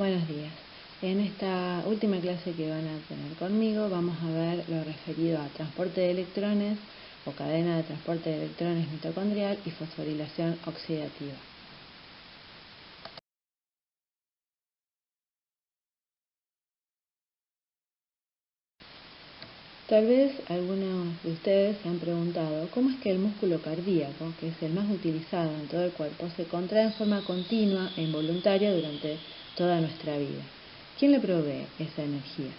Buenos días. En esta última clase que van a tener conmigo vamos a ver lo referido a transporte de electrones o cadena de transporte de electrones mitocondrial y fosforilación oxidativa. Tal vez algunos de ustedes se han preguntado cómo es que el músculo cardíaco, que es el más utilizado en todo el cuerpo, se contrae en forma continua e involuntaria durante toda nuestra vida. ¿Quién le provee esa energía?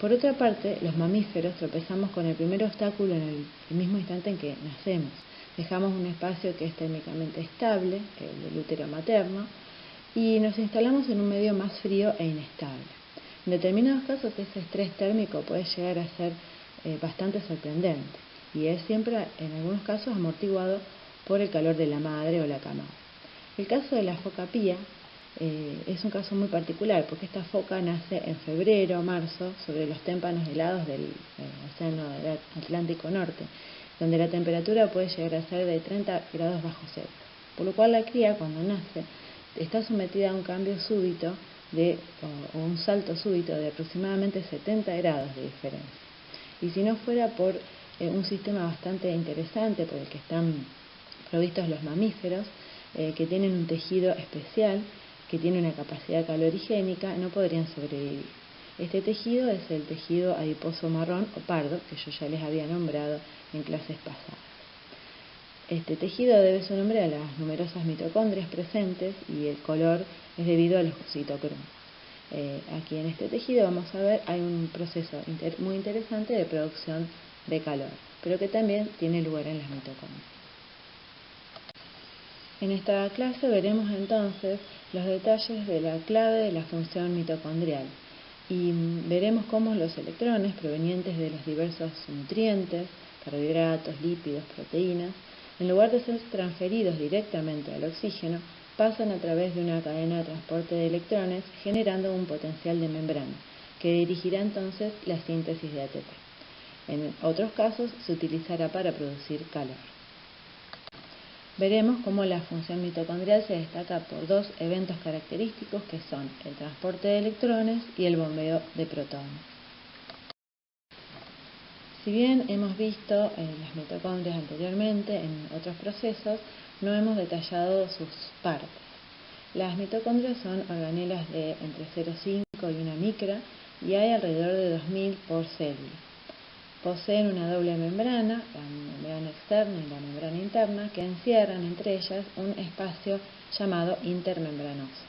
Por otra parte, los mamíferos tropezamos con el primer obstáculo en el mismo instante en que nacemos. Dejamos un espacio que es térmicamente estable, el del útero materno, y nos instalamos en un medio más frío e inestable. En determinados casos ese estrés térmico puede llegar a ser bastante sorprendente y es siempre, en algunos casos, amortiguado por el calor de la madre o la camada. El caso de la foca pía es un caso muy particular porque esta foca nace en febrero o marzo sobre los témpanos helados del Océano Atlántico Norte, donde la temperatura puede llegar a ser de 30 grados bajo cero, por lo cual la cría cuando nace está sometida a un cambio súbito o un salto súbito de aproximadamente 70 grados de diferencia. Y si no fuera por un sistema bastante interesante por el que están provistos los mamíferos, que tienen un tejido especial, que tiene una capacidad calorigénica, no podrían sobrevivir. Este tejido es el tejido adiposo marrón o pardo, que yo ya les había nombrado en clases pasadas. Este tejido debe su nombre a las numerosas mitocondrias presentes y el color es debido a los citocromos. Aquí en este tejido vamos a ver hay un proceso muy interesante de producción de calor, pero que también tiene lugar en las mitocondrias. En esta clase veremos entonces los detalles de la clave de la función mitocondrial y veremos cómo los electrones provenientes de los diversos nutrientes, carbohidratos, lípidos, proteínas, en lugar de ser transferidos directamente al oxígeno, pasan a través de una cadena de transporte de electrones generando un potencial de membrana que dirigirá entonces la síntesis de ATP. En otros casos se utilizará para producir calor. Veremos cómo la función mitocondrial se destaca por dos eventos característicos que son el transporte de electrones y el bombeo de protones. Si bien hemos visto las mitocondrias anteriormente en otros procesos, no hemos detallado sus partes. Las mitocondrias son organelas de entre 0,5 y 1 micra y hay alrededor de 2000 por célula. Poseen una doble membrana, la membrana externa y la membrana interna, que encierran entre ellas un espacio llamado intermembranoso.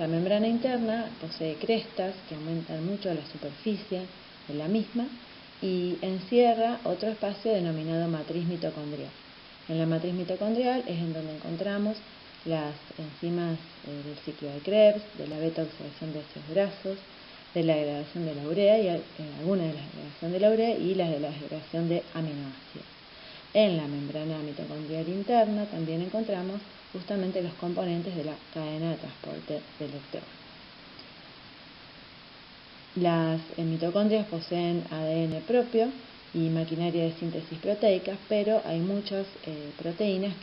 La membrana interna posee crestas que aumentan mucho la superficie de la misma y encierra otro espacio denominado matriz mitocondrial. En la matriz mitocondrial es en donde encontramos las enzimas del ciclo de Krebs, de la beta-oxidación de ácidos grasos, de la degradación de la urea y algunas de la degradación de la urea y las de la degradación de aminoácidos. En la membrana mitocondrial interna también encontramos justamente los componentes de la cadena de transporte de electrones. Las mitocondrias poseen ADN propio y maquinaria de síntesis proteica, pero hay muchas proteínas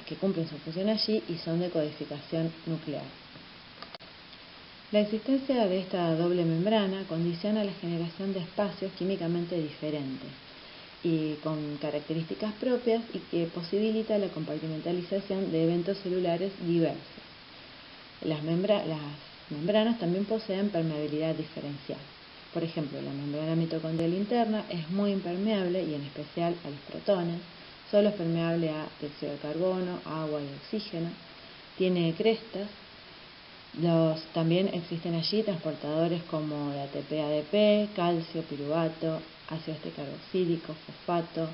que cumplen su función allí y son de codificación nuclear. La existencia de esta doble membrana condiciona la generación de espacios químicamente diferentes y con características propias y que posibilita la compartimentalización de eventos celulares diversos. Las membranas también poseen permeabilidad diferencial. Por ejemplo, la membrana mitocondrial interna es muy impermeable y en especial a los protones, solo es permeable a dióxido de carbono, agua y oxígeno, tiene crestas. También existen allí transportadores como de ATP-ADP, calcio, piruvato, ácido carboxílico, fosfato,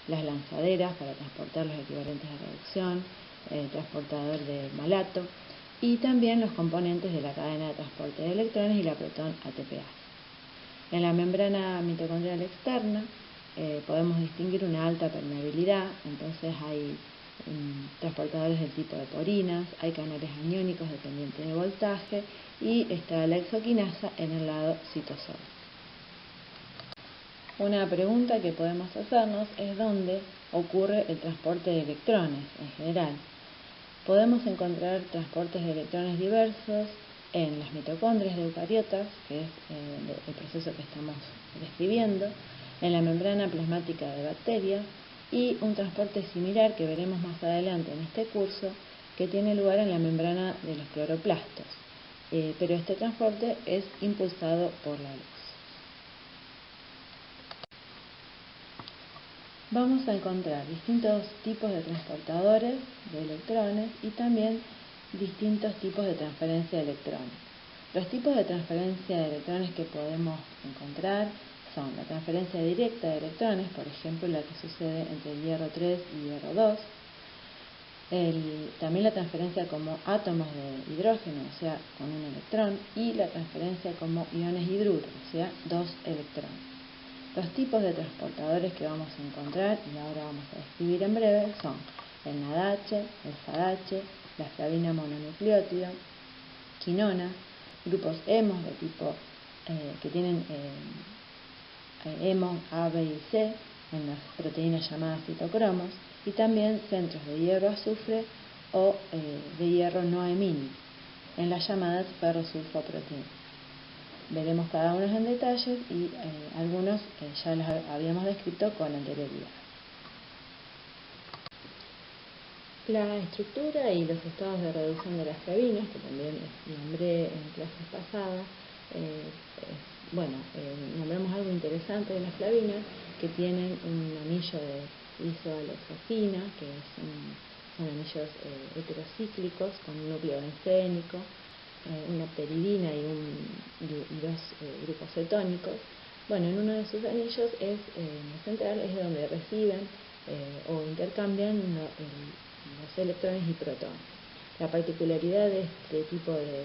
las lanzaderas para transportar los equivalentes de reducción, el transportador de malato y también los componentes de la cadena de transporte de electrones y la protón ATPase. En la membrana mitocondrial externa podemos distinguir una alta permeabilidad, entonces hay transportadores del tipo de porinas, hay canales aniónicos dependientes de voltaje y está la exoquinasa en el lado citosol. Una pregunta que podemos hacernos es dónde ocurre el transporte de electrones en general. Podemos encontrar transportes de electrones diversos en las mitocondrias de eucariotas, que es el proceso que estamos describiendo, en la membrana plasmática de bacterias, y un transporte similar que veremos más adelante en este curso, que tiene lugar en la membrana de los cloroplastos, pero este transporte es impulsado por la luz. Vamos a encontrar distintos tipos de transportadores de electrones y también distintos tipos de transferencia de electrones. Los tipos de transferencia de electrones que podemos encontrar son la transferencia directa de electrones, por ejemplo la que sucede entre hierro 3 y hierro 2, también la transferencia como átomos de hidrógeno, o sea, con un electrón, y la transferencia como iones hidruros, o sea, 2 electrones. Los tipos de transportadores que vamos a encontrar, y ahora vamos a describir en breve, son el NADH, el SADH, la flavina mononucleótida, quinona, grupos hemos de tipo que tienen hemo A, B y C en las proteínas llamadas citocromos, y también centros de hierro azufre o de hierro no hemínico en las llamadas ferrosulfoproteínas. Veremos cada uno en detalles y algunos ya los habíamos descrito con anterioridad. La estructura y los estados de reducción de las flavinas, que también nombré en clases pasadas, nombramos algo interesante de las flavinas, que tienen un anillo de isoalexosina, que son anillos heterocíclicos con un núcleo bencénico, una pteridina y dos grupos cetónicos. Bueno, en uno de sus anillos, en el central, es donde reciben o intercambian los electrones y protones. La particularidad de este tipo de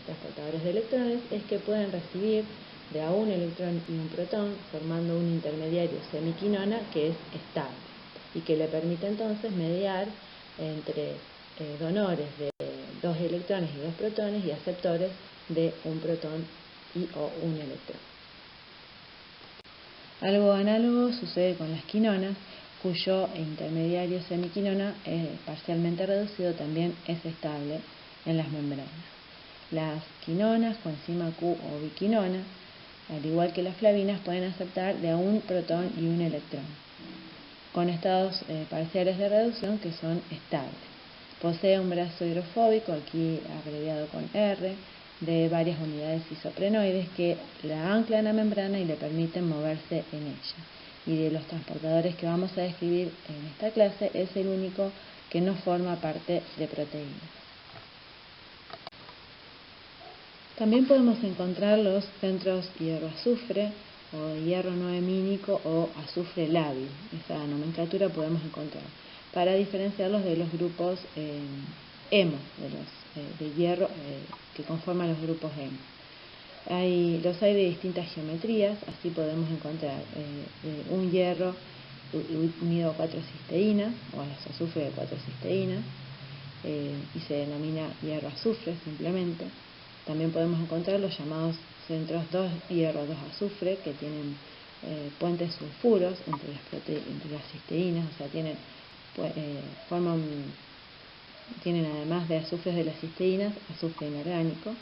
transportadores de electrones es que pueden recibir de a un electrón y un protón, formando un intermediario semiquinona que es estable y que le permite entonces mediar entre donores de 2 electrones y 2 protones y aceptores de un protón o un electrón. Algo análogo sucede con las quinonas, cuyo intermediario semiquinona parcialmente reducido también es estable en las membranas. Las quinonas, coenzima Q o biquinona, al igual que las flavinas, pueden aceptar de a un protón y un electrón, con estados parciales de reducción que son estables. Posee un brazo hidrofóbico, aquí abreviado con R, de varias unidades isoprenoides que la anclan a la membrana y le permiten moverse en ella. Y de los transportadores que vamos a describir en esta clase, es el único que no forma parte de proteínas. También podemos encontrar los centros hierro-azufre o hierro no hemínico o azufre lábil. Esa nomenclatura podemos encontrar para diferenciarlos de los grupos hemo, de hierro que conforman los grupos hemo. Los hay de distintas geometrías, así podemos encontrar un hierro unido a 4 cisteínas o a los azufre de 4 cisteínas y se denomina hierro azufre simplemente. También podemos encontrar los llamados centros 2 hierro 2 azufre, que tienen puentes sulfuros entre las cisteínas, o sea, tienen además de azufres de las cisteínas, azufre inorgánico,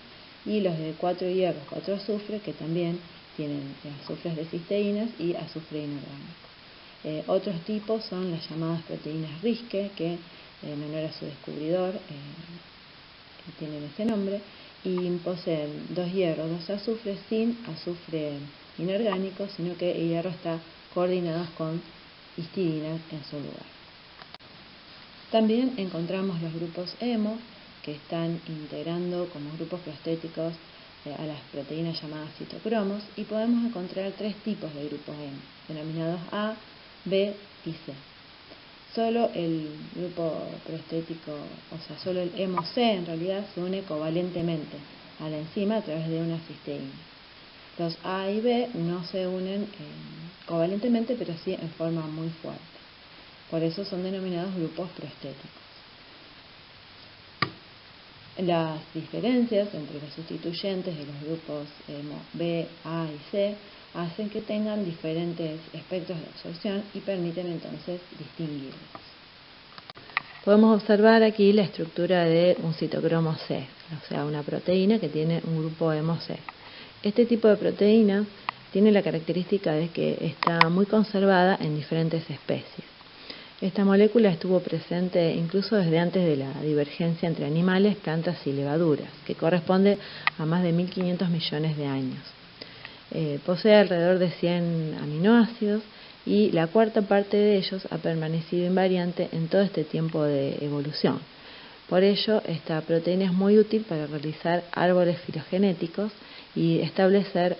y los de 4 hierros 4 azufre, que también tienen azufres de cisteínas y azufre inorgánico. Otros tipos son las llamadas proteínas Riske, que en honor a su descubridor tienen ese nombre, y poseen 2 hierros, 2 azufres sin azufre inorgánico, sino que el hierro está coordinado con histidinas en su lugar. También encontramos los grupos hemo, que están integrando como grupos prostéticos a las proteínas llamadas citocromos, y podemos encontrar 3 tipos de grupos hemo, denominados A, B y C. Solo el grupo prostético, o sea, solo el hemo C en realidad se une covalentemente a la enzima a través de una cisteína. Los A y B no se unen covalentemente, pero sí en forma muy fuerte. Por eso son denominados grupos prostéticos. Las diferencias entre los sustituyentes de los grupos hemo B, A y C hacen que tengan diferentes espectros de absorción y permiten entonces distinguirlos. podemos observar aquí la estructura de un citocromo C, o sea, una proteína que tiene un grupo hemo C. Este tipo de proteína tiene la característica de que está muy conservada en diferentes especies. Esta molécula estuvo presente incluso desde antes de la divergencia entre animales, plantas y levaduras, que corresponde a más de 1.500 millones de años. Posee alrededor de 100 aminoácidos y la cuarta parte de ellos ha permanecido invariante en todo este tiempo de evolución. Por ello, esta proteína es muy útil para realizar árboles filogenéticos y establecer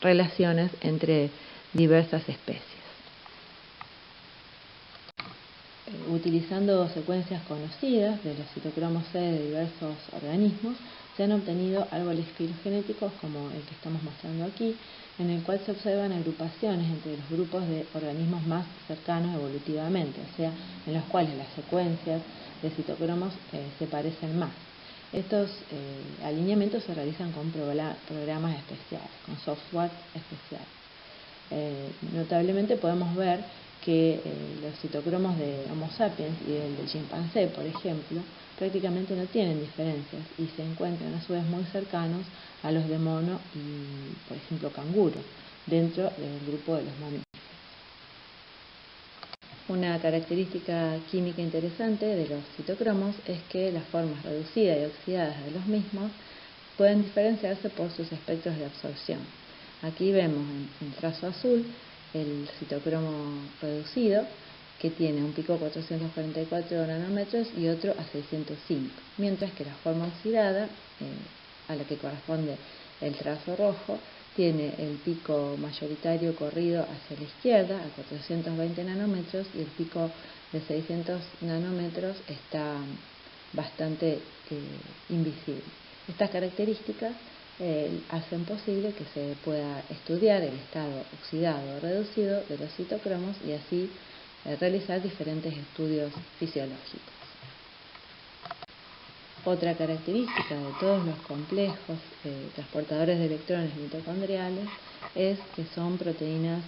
relaciones entre diversas especies. Utilizando secuencias conocidas de los citocromos C de diversos organismos, se han obtenido árboles filogenéticos como el que estamos mostrando aquí, en el cual se observan agrupaciones entre los grupos de organismos más cercanos evolutivamente, o sea, en los cuales las secuencias de citocromos se parecen más. Estos alineamientos se realizan con programas especiales, con software especial. Notablemente podemos ver que los citocromos de Homo sapiens y el de chimpancé, por ejemplo, prácticamente no tienen diferencias y se encuentran a su vez muy cercanos a los de mono y, por ejemplo, canguro, dentro del grupo de los mamíferos. Una característica química interesante de los citocromos es que las formas reducidas y oxidadas de los mismos pueden diferenciarse por sus espectros de absorción. Aquí vemos en trazo azul el citocromo reducido, que tiene un pico a 444 nanómetros y otro a 605, mientras que la forma oxidada, a la que corresponde el trazo rojo, tiene el pico mayoritario corrido hacia la izquierda a 420 nanómetros y el pico de 600 nanómetros está bastante invisible. Estas características hacen posible que se pueda estudiar el estado oxidado o reducido de los citocromos y así realizar diferentes estudios fisiológicos. Otra característica de todos los complejos transportadores de electrones mitocondriales es que son proteínas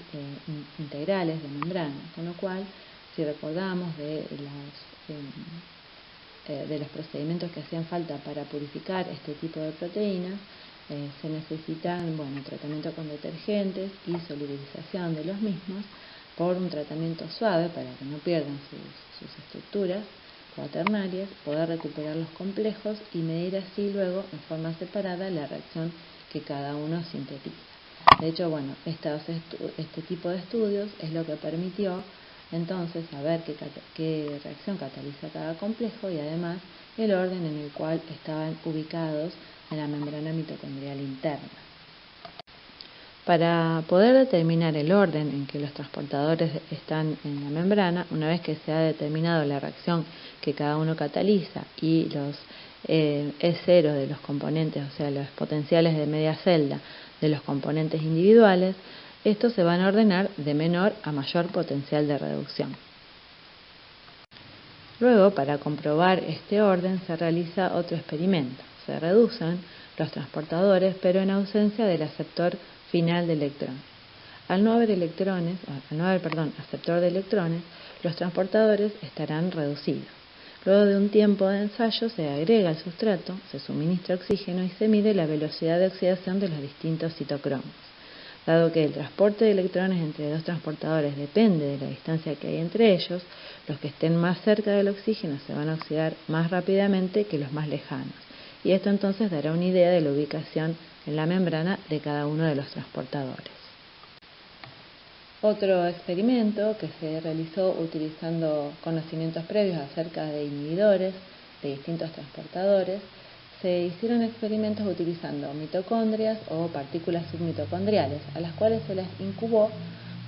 integrales de membrana, con lo cual, si recordamos de los procedimientos que hacían falta para purificar este tipo de proteínas, se necesitan tratamiento con detergentes y solubilización de los mismos por un tratamiento suave para que no pierdan sus estructuras cuaternarias, poder recuperar los complejos y medir así luego en forma separada la reacción que cada uno sintetiza. De hecho, este tipo de estudios es lo que permitió entonces saber qué reacción cataliza cada complejo y además el orden en el cual estaban ubicados en la membrana mitocondrial interna. Para poder determinar el orden en que los transportadores están en la membrana, una vez que se ha determinado la reacción que cada uno cataliza y los E0 de los componentes, o sea, los potenciales de media celda de los componentes individuales, estos se van a ordenar de menor a mayor potencial de reducción. Luego, para comprobar este orden, se realiza otro experimento. Se reducen los transportadores, pero en ausencia del aceptor final de electrones. Al no haber aceptor de electrones, los transportadores estarán reducidos. Luego de un tiempo de ensayo se agrega el sustrato, se suministra oxígeno y se mide la velocidad de oxidación de los distintos citocromos. Dado que el transporte de electrones entre dos transportadores depende de la distancia que hay entre ellos, los que estén más cerca del oxígeno se van a oxidar más rápidamente que los más lejanos. Y esto entonces dará una idea de la ubicación en la membrana de cada uno de los transportadores. Otro experimento que se realizó utilizando conocimientos previos acerca de inhibidores de distintos transportadores, se hicieron experimentos utilizando mitocondrias o partículas submitocondriales, a las cuales se las incubó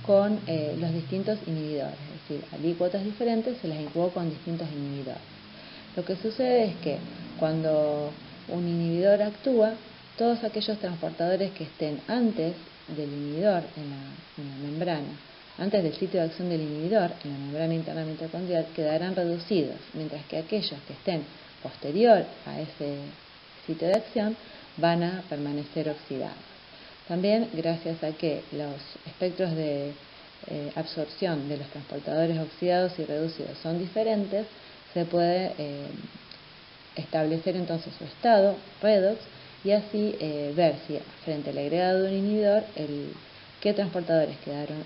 con los distintos inhibidores, es decir, alícuotas diferentes se las incubó con distintos inhibidores. Lo que sucede es que cuando un inhibidor actúa, todos aquellos transportadores que estén antes del inhibidor en la membrana, antes del sitio de acción del inhibidor en la membrana interna mitocondrial, quedarán reducidos, mientras que aquellos que estén posterior a ese sitio de acción van a permanecer oxidados. También, gracias a que los espectros de absorción de los transportadores oxidados y reducidos son diferentes, se puede establecer entonces su estado, redox, y así ver si frente al agregado de un inhibidor qué transportadores quedaron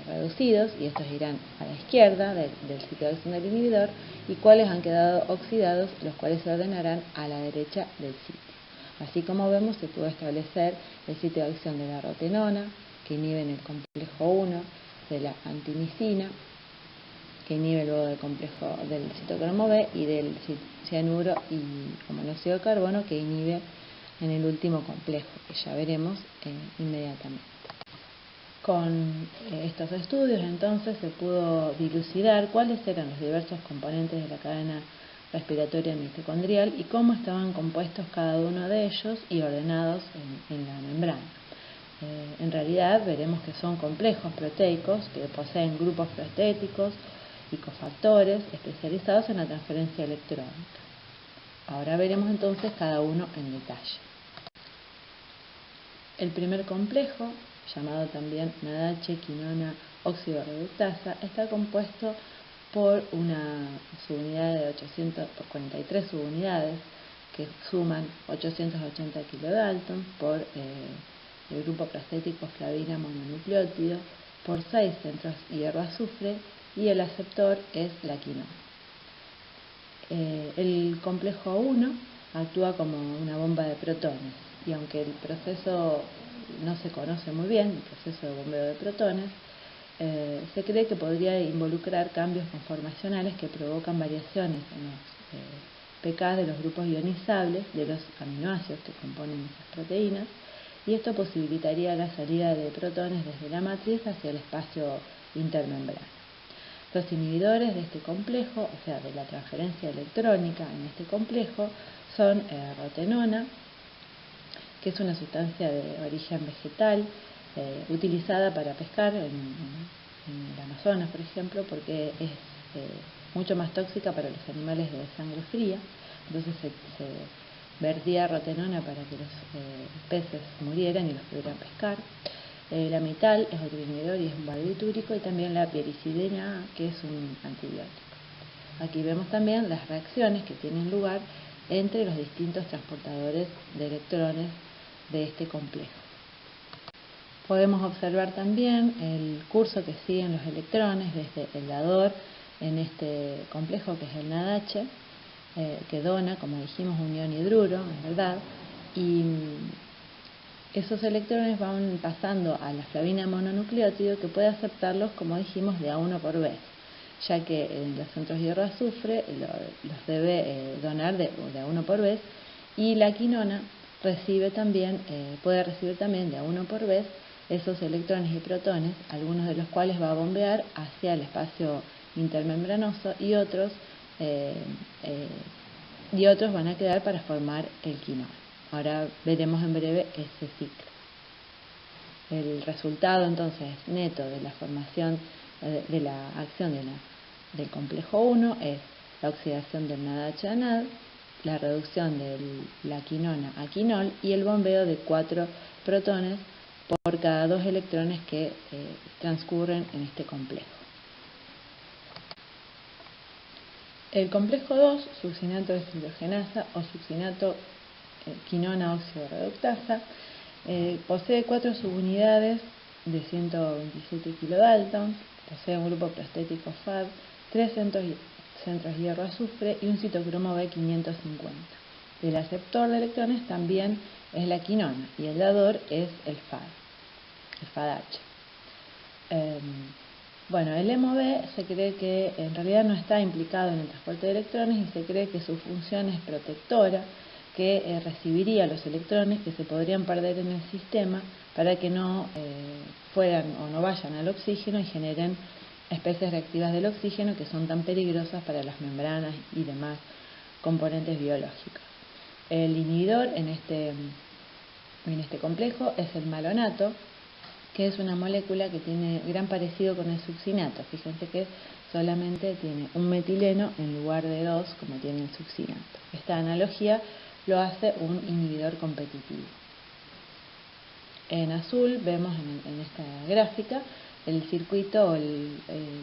reducidos, y estos irán a la izquierda del sitio de acción del inhibidor, y cuáles han quedado oxidados, los cuales se ordenarán a la derecha del sitio. Así como vemos, se pudo establecer el sitio de acción de la rotenona, que inhibe en el complejo 1, de la antimicina, que inhibe luego del complejo del citocromo B, y del cianuro y monóxido de carbono, que inhibe en el último complejo, que ya veremos inmediatamente. Con estos estudios entonces se pudo dilucidar cuáles eran los diversos componentes de la cadena respiratoria mitocondrial y cómo estaban compuestos cada uno de ellos y ordenados en la membrana. En realidad veremos que son complejos proteicos que poseen grupos proteéticos y cofactores especializados en la transferencia electrónica. Ahora veremos entonces cada uno en detalle. El primer complejo, llamado también NADH quinona óxido reductasa, está compuesto por una subunidad de 43 subunidades que suman 880 kilodalton por el grupo prostético flavina mononucleótido, por 6 centros hierro-azufre, y el aceptor es la quinona. El complejo 1 actúa como una bomba de protones, y aunque el proceso no se conoce muy bien, el proceso de bombeo de protones, se cree que podría involucrar cambios conformacionales que provocan variaciones en los pK de los grupos ionizables de los aminoácidos que componen esas proteínas, y esto posibilitaría la salida de protones desde la matriz hacia el espacio intermembrano. Los inhibidores de este complejo, o sea, de la transferencia electrónica en este complejo, son rotenona, que es una sustancia de origen vegetal utilizada para pescar en el Amazonas, por ejemplo, porque es mucho más tóxica para los animales de sangre fría. Entonces se vertía rotenona para que los peces murieran y los pudieran pescar. La mital es otro inhibidor y es un barbitúrico, y también la piericidina A, que es un antibiótico. Aquí vemos también las reacciones que tienen lugar entre los distintos transportadores de electrones de este complejo. Podemos observar también el curso que siguen los electrones desde el dador en este complejo, que es el NADH, que dona, como dijimos, un ion hidruro, en verdad, y esos electrones van pasando a la flavina mononucleótido, que puede aceptarlos, como dijimos, de A1 por B, ya que los centros hierro-azufre los debe donar de A1 por B, y la quinona puede recibir también de A1 por B esos electrones y protones, algunos de los cuales va a bombear hacia el espacio intermembranoso, y otros van a quedar para formar el quinol. Ahora veremos en breve ese ciclo. El resultado entonces neto de la formación de la acción del complejo 1 es la oxidación del NADH a NAD, la reducción de la quinona a quinol y el bombeo de 4 protones por cada 2 electrones que transcurren en este complejo. El complejo 2, succinato deshidrogenasa o succinato quinona óxido reductasa, posee 4 subunidades de 127 kilodaltons, posee un grupo prostético FAD, 3 centros hierro-azufre y un citocromo B550. El aceptor de electrones también es la quinona, y el dador es el FADH. Bueno, el MOB se cree que en realidad no está implicado en el transporte de electrones, y se cree que su función es protectora, que recibiría los electrones que se podrían perder en el sistema para que no fueran o no vayan al oxígeno y generen especies reactivas del oxígeno, que son tan peligrosas para las membranas y demás componentes biológicos. El inhibidor en este complejo es el malonato, que es una molécula que tiene gran parecido con el succinato. Fíjense que solamente tiene un metileno en lugar de 2, como tiene el succinato. Esta analogía lo hace un inhibidor competitivo. En azul vemos en esta gráfica el circuito o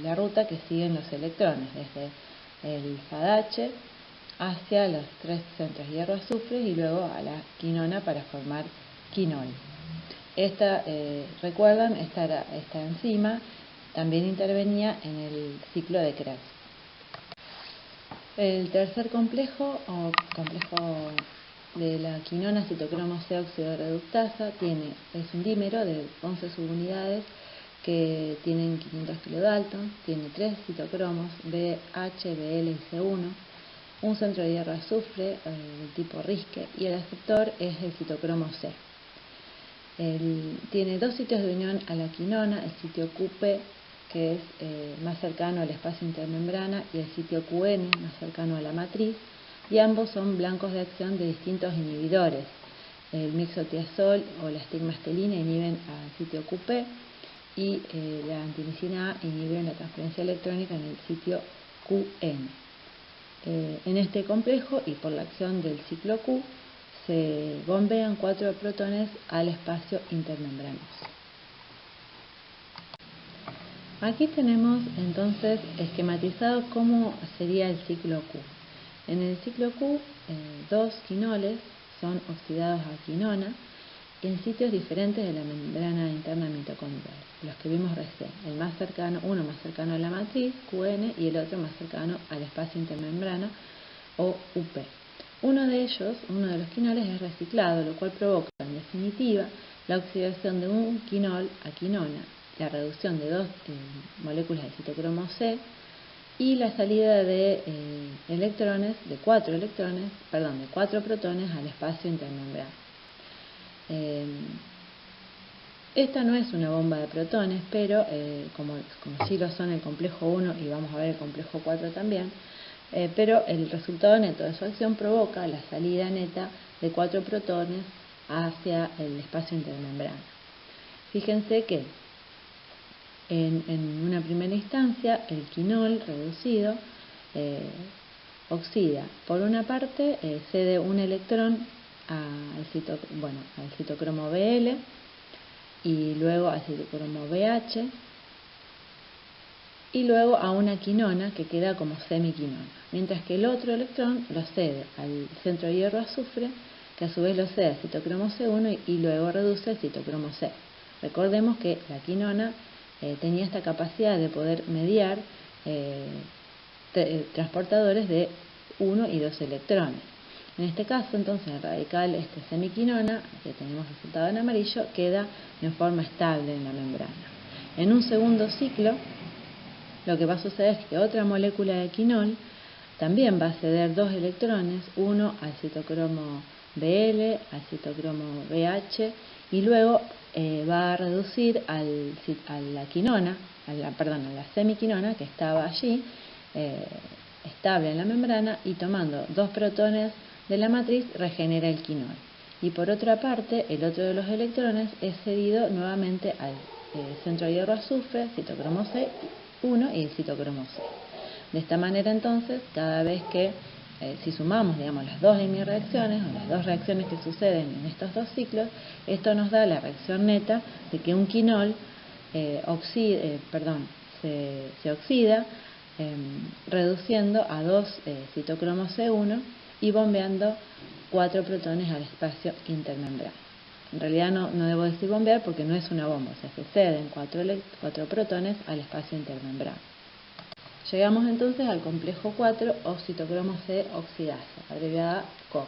la ruta que siguen los electrones, desde el FADH hacia los 3 centros hierro-azufre y luego a la quinona para formar quinol. Recuerdan, esta enzima también intervenía en el ciclo de Krebs. El tercer complejo, o complejo de la quinona citocromo C oxidorreductasa, es un dímero de 11 subunidades que tienen 500 kilodaltons, tiene 3 citocromos BH, BL y C1, un centro de hierro azufre del tipo RISC y el aceptor es el citocromo C. Tiene 2 sitios de unión a la quinona, el sitio QP, que es más cercano al espacio intermembrana, y el sitio QN, más cercano a la matriz, y ambos son blancos de acción de distintos inhibidores. El mixotiazol o la estigmastelina inhiben al sitio QP y la antimicina A inhibe la transferencia electrónica en el sitio QN. En este complejo y por la acción del ciclo Q se bombean 4 protones al espacio intermembranoso. Aquí tenemos entonces esquematizado cómo sería el ciclo Q. En el ciclo Q, 2 quinoles son oxidados a quinona en sitios diferentes de la membrana interna mitocondrial, los que vimos recién, uno más cercano a la matriz, QN, y el otro más cercano al espacio intermembrana, o UP. Uno de los quinoles, es reciclado, lo cual provoca, en definitiva, la oxidación de un quinol a quinona, la reducción de 2 moléculas de citocromo C y la salida de de 4 protones al espacio intermembrana. Esta no es una bomba de protones, pero como sí lo son el complejo 1 y vamos a ver el complejo 4 también, pero el resultado neto de su acción provoca la salida neta de 4 protones hacia el espacio intermembrana. Fíjense que en una primera instancia el quinol reducido oxida. Por una parte cede un electrón al citocromo BL y luego al citocromo BH y luego a una quinona que queda como semiquinona, mientras que el otro electrón lo cede al centro de hierro azufre, que a su vez lo cede al citocromo C1 y luego reduce al citocromo C. Recordemos que la quinona tenía esta capacidad de poder mediar transportadores de 1 y 2 electrones. En este caso, entonces, el radical semiquinona, que tenemos resultado en amarillo, queda en forma estable en la membrana. En un segundo ciclo, lo que va a suceder es que otra molécula de quinol también va a ceder 2 electrones, uno al citocromo BL, al citocromo BH, y luego va a reducir a la quinona, a la semiquinona que estaba allí, estable en la membrana, y tomando 2 protones de la matriz regenera el quinol. Y por otra parte, el otro de los electrones es cedido nuevamente al centro de hierro azufre, citocromo C1 y el citocromo C. De esta manera entonces, cada vez que si sumamos las dos hemireacciones o las dos reacciones que suceden en estos dos ciclos, esto nos da la reacción neta de que un quinol se oxida reduciendo a 2 citocromo C1 y bombeando 4 protones al espacio intermembrana. En realidad no debo decir bombear porque no es una bomba, o sea, se ceden 4 protones al espacio intermembrana. Llegamos entonces al complejo 4 o citocromo C oxidasa, abreviada COX.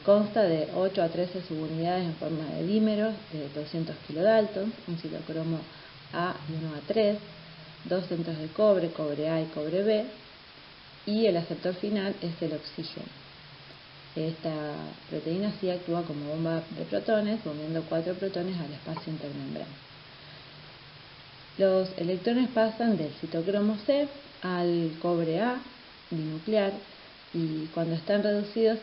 Consta de 8 a 13 subunidades en forma de dímeros de 200 kilodaltons, un citocromo A y 1 a 3, 2 centros de cobre A y cobre B, y el aceptor final es el oxígeno. Esta proteína sí actúa como bomba de protones, bombeando 4 protones al espacio intermembrana. Los electrones pasan del citocromo C al cobre A binuclear y cuando están reducidos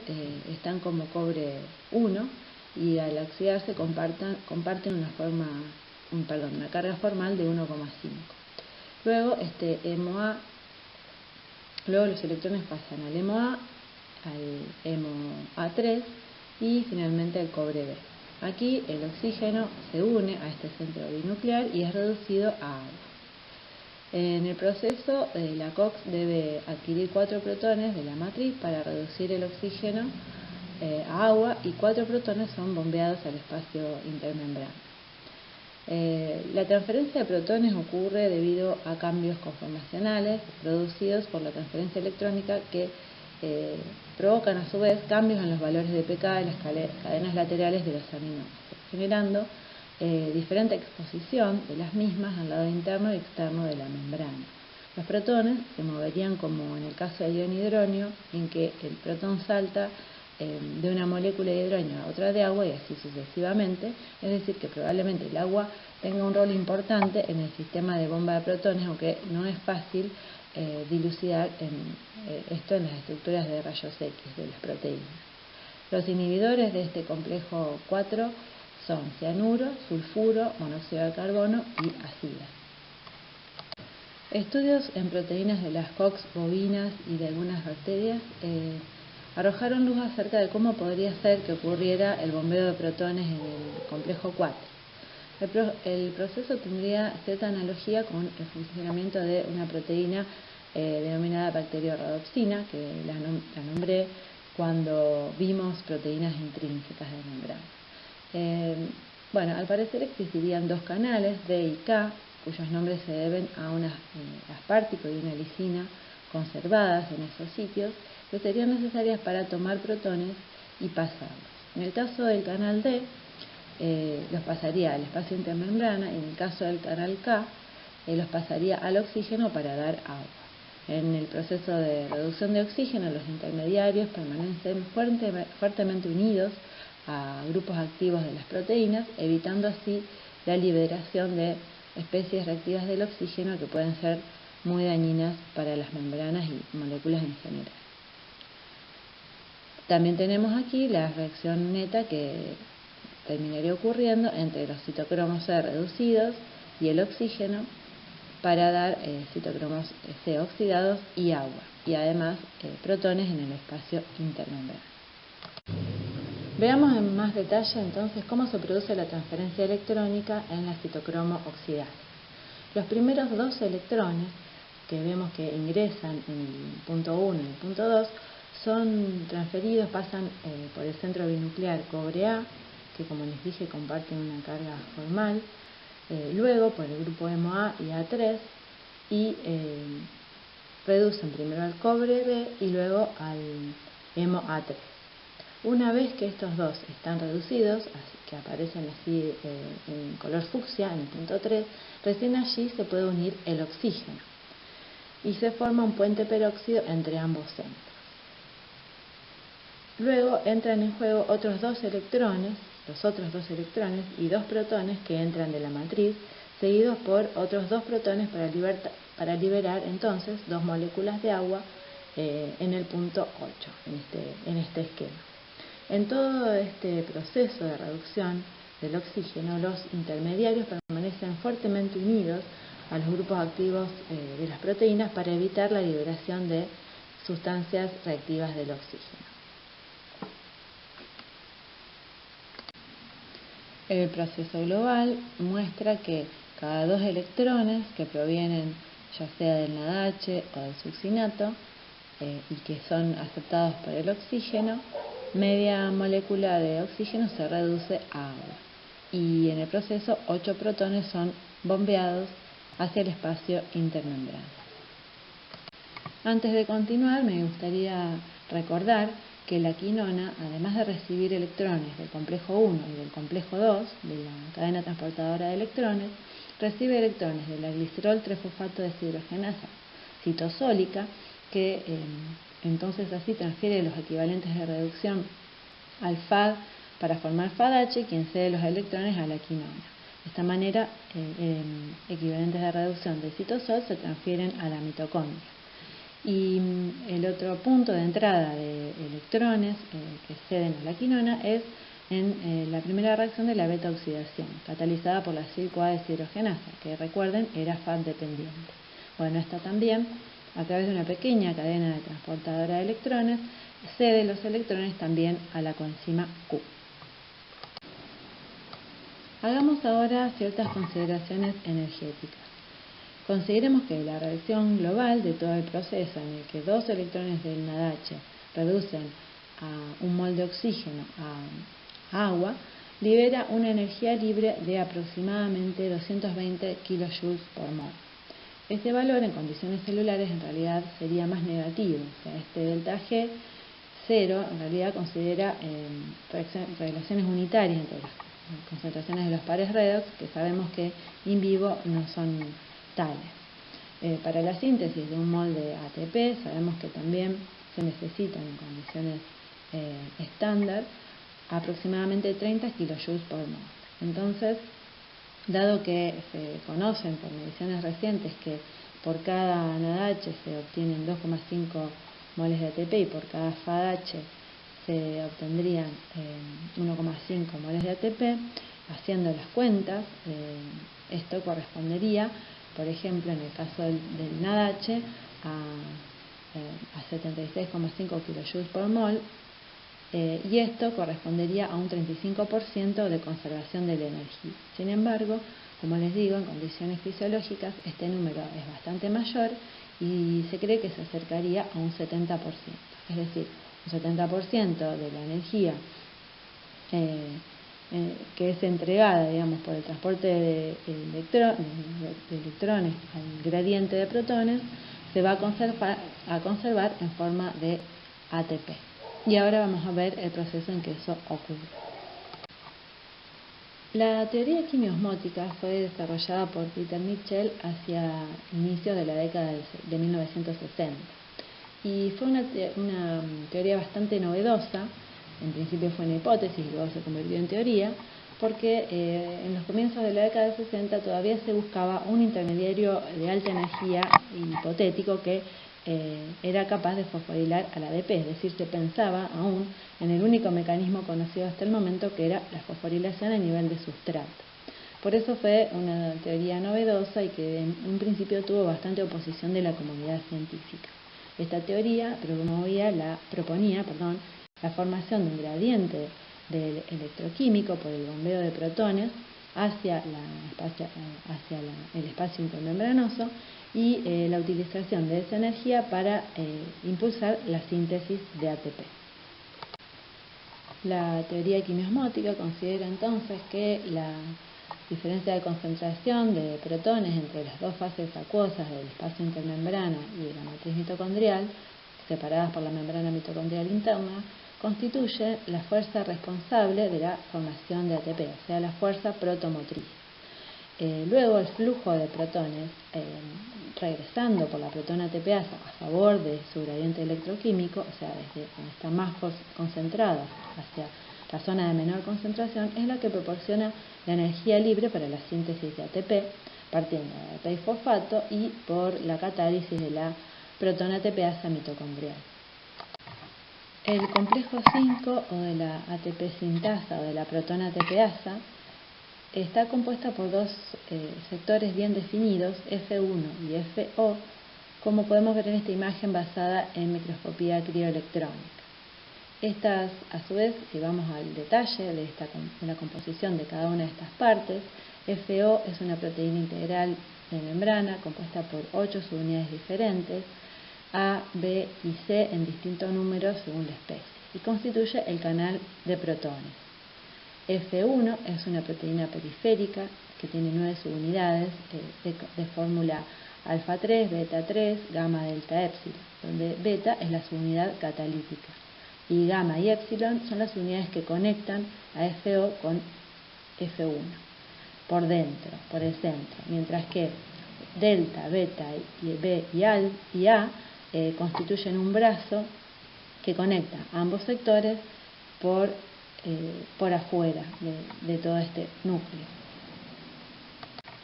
están como cobre 1 y al oxidarse comparten una carga formal de 1,5. Luego los electrones pasan al HemoA, al HemoA3 y finalmente al cobre B. Aquí el oxígeno se une a este centro binuclear y es reducido a agua. En el proceso, la COX debe adquirir 4 protones de la matriz para reducir el oxígeno a agua, y 4 protones son bombeados al espacio intermembrana. La transferencia de protones ocurre debido a cambios conformacionales producidos por la transferencia electrónica que provocan a su vez cambios en los valores de pK de las cadenas laterales de los aminoácidos, generando diferente exposición de las mismas al lado interno y externo de la membrana. Los protones se moverían como en el caso del ion hidronio, en que el protón salta de una molécula de hidrógeno a otra de agua y así sucesivamente, es decir que probablemente el agua tenga un rol importante en el sistema de bomba de protones, aunque no es fácil dilucidar esto en las estructuras de rayos X de las proteínas. Los inhibidores de este complejo 4 son cianuro, sulfuro, monóxido de carbono y ácida. Estudios en proteínas de las COX bovinas y de algunas bacterias arrojaron luz acerca de cómo podría ser que ocurriera el bombeo de protones en el complejo 4. El proceso tendría cierta analogía con el funcionamiento de una proteína denominada bacteriorhodopsina, que la nombré cuando vimos proteínas intrínsecas de membrana. Bueno, al parecer existirían 2 canales, D y K, cuyos nombres se deben a un aspartico y una lisina conservadas en esos sitios, que serían necesarias para tomar protones y pasarlos. En el caso del canal D, los pasaría al espacio intermembrana, y en el caso del canal K, los pasaría al oxígeno para dar agua. En el proceso de reducción de oxígeno, los intermediarios permanecen fuertemente unidos a grupos activos de las proteínas, evitando así la liberación de especies reactivas del oxígeno que pueden ser muy dañinas para las membranas y moléculas en general. También tenemos aquí la reacción neta que terminaría ocurriendo entre los citocromos C reducidos y el oxígeno para dar citocromos C oxidados y agua, y además protones en el espacio intermembrana. Veamos en más detalle entonces cómo se produce la transferencia electrónica en la citocromo oxidasa. Los primeros 2 electrones que vemos que ingresan en el punto 1 y el punto 2 son transferidos, pasan por el centro binuclear cobre A, que como les dije comparte una carga formal, luego por el grupo HemoA y A3, y reducen primero al cobre B y luego al hemo A3. Una vez que estos 2 están reducidos, así que aparecen así en color fucsia en el punto 3, recién allí se puede unir el oxígeno y se forma un puente peróxido entre ambos centros. Luego entran en juego otros 2 electrones, los otros 2 electrones y 2 protones que entran de la matriz, seguidos por otros 2 protones para liberar entonces 2 moléculas de agua en el punto 8, en este esquema. En todo este proceso de reducción del oxígeno, los intermediarios permanecen fuertemente unidos a los grupos activos de las proteínas para evitar la liberación de sustancias reactivas del oxígeno. El proceso global muestra que cada 2 electrones que provienen ya sea del NADH o del succinato y que son aceptados por el oxígeno, media molécula de oxígeno se reduce a agua, y en el proceso 8 protones son bombeados hacia el espacio intermembrana. Antes de continuar, me gustaría recordar que la quinona, además de recibir electrones del complejo 1 y del complejo 2 de la cadena transportadora de electrones, recibe electrones de la glicerol trifosfato deshidrogenasa citosólica, que entonces así transfiere los equivalentes de reducción al FAD para formar FADH, quien cede los electrones a la quinona. De esta manera, equivalentes de reducción de citosol se transfieren a la mitocondria. Y el otro punto de entrada de electrones que ceden a la quinona es en la primera reacción de la beta-oxidación, catalizada por la CoA deshidrogenasa, que recuerden era FAD dependiente. Bueno, esta también, a través de una pequeña cadena de transportadora de electrones, cede los electrones también a la coenzima Q. Hagamos ahora ciertas consideraciones energéticas. Consideremos que la reacción global de todo el proceso en el que 2 electrones del NaDH reducen a un mol de oxígeno a agua, libera una energía libre de aproximadamente 220 kJ por mol. Este valor en condiciones celulares en realidad sería más negativo, o sea, este delta G 0 en realidad considera relaciones unitarias entre las concentraciones de los pares redox, que sabemos que in vivo no son tales. Para la síntesis de un mol de ATP sabemos que también se necesitan en condiciones estándar aproximadamente 30 kJ por mol. Entonces, dado que se conocen por mediciones recientes que por cada NaDH se obtienen 2,5 moles de ATP y por cada FADH se obtendrían 1,5 moles de ATP, haciendo las cuentas, esto correspondería, por ejemplo, en el caso del NaDH, a 76,5 kJ por mol, y esto correspondería a un 35% de conservación de la energía. Sin embargo, como les digo, en condiciones fisiológicas este número es bastante mayor y se cree que se acercaría a un 70%. Es decir, un 70% de la energía que es entregada, digamos, por el transporte de electrones al gradiente de protones se va a conservar en forma de ATP. Y ahora vamos a ver el proceso en que eso ocurre. La teoría quimiosmótica fue desarrollada por Peter Mitchell hacia inicios de la década de 1960 y fue una teoría bastante novedosa. En principio fue una hipótesis y luego se convirtió en teoría, porque en los comienzos de la década de 60 todavía se buscaba un intermediario de alta energía hipotético que era capaz de fosforilar al ADP, es decir, se pensaba aún en el único mecanismo conocido hasta el momento, que era la fosforilación a nivel de sustrato. Por eso fue una teoría novedosa y que en un principio tuvo bastante oposición de la comunidad científica. Esta teoría proponía la formación de un gradiente electroquímico por el bombeo de protones hacia el espacio intermembranoso y la utilización de esa energía para impulsar la síntesis de ATP. La teoría quimiosmótica considera entonces que la diferencia de concentración de protones entre las dos fases acuosas del espacio intermembrana y de la matriz mitocondrial, separadas por la membrana mitocondrial interna, constituye la fuerza responsable de la formación de ATP, o sea, la fuerza protomotriz. Luego el flujo de protones, regresando por la protona ATPasa a favor de su gradiente electroquímico, o sea, desde donde está más concentrada hacia la zona de menor concentración, es la que proporciona la energía libre para la síntesis de ATP, partiendo de ATP y fosfato y por la catálisis de la protona ATPasa mitocondrial. El complejo 5 o de la ATP sintasa o de la protona ATPasa está compuesta por dos sectores bien definidos, F1 y FO, como podemos ver en esta imagen basada en microscopía crioelectrónica. Estas, a su vez, si vamos al detalle de la composición de cada una de estas partes, FO es una proteína integral de membrana compuesta por 8 subunidades diferentes, A, B y C en distintos números según la especie, y constituye el canal de protones. F1 es una proteína periférica que tiene 9 subunidades de fórmula alfa 3, beta 3, gamma, delta, épsilon, donde beta es la subunidad catalítica y gamma y épsilon son las unidades que conectan a FO con F1 por dentro, por el centro, mientras que delta, beta y B y A constituyen un brazo que conecta a ambos sectores por afuera de todo este núcleo.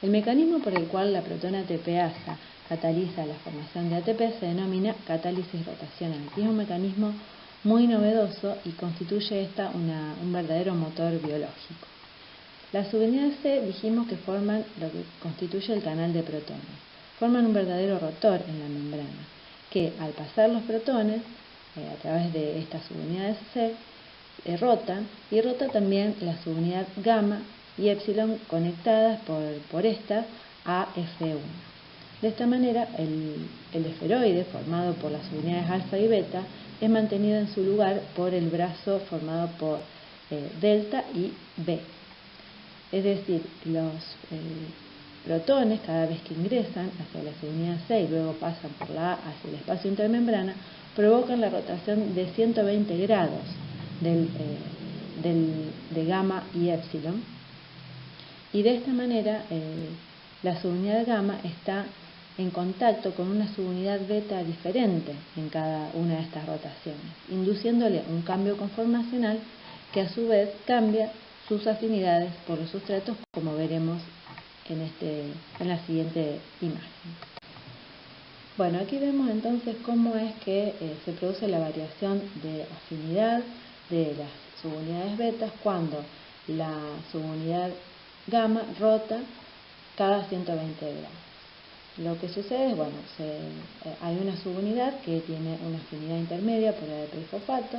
El mecanismo por el cual la protona ATPasa cataliza la formación de ATP se denomina catálisis rotacional, y es un mecanismo muy novedoso y constituye un verdadero motor biológico. Las subunidades C dijimos que forman lo que constituye el canal de protones. Forman un verdadero rotor en la membrana, que al pasar los protones a través de estas subunidades C, rotan, y rota también la subunidad gamma y épsilon conectadas por estas a F1. De esta manera, el esferoide formado por las unidades alfa y beta es mantenido en su lugar por el brazo formado por delta y B. Es decir, los protones, cada vez que ingresan hacia la subunidad C y luego pasan por la A hacia el espacio intermembrana, provocan la rotación de 120 grados de gamma y épsilon. Y de esta manera, la subunidad gamma está en contacto con una subunidad beta diferente en cada una de estas rotaciones, induciéndole un cambio conformacional que a su vez cambia sus afinidades por los sustratos, como veremos en la siguiente imagen. Bueno, aquí vemos entonces cómo es que se produce la variación de afinidad de las subunidades betas cuando la subunidad gamma rota cada 120 grados. Lo que sucede es, bueno, hay una subunidad que tiene una afinidad intermedia por ADP y fosfato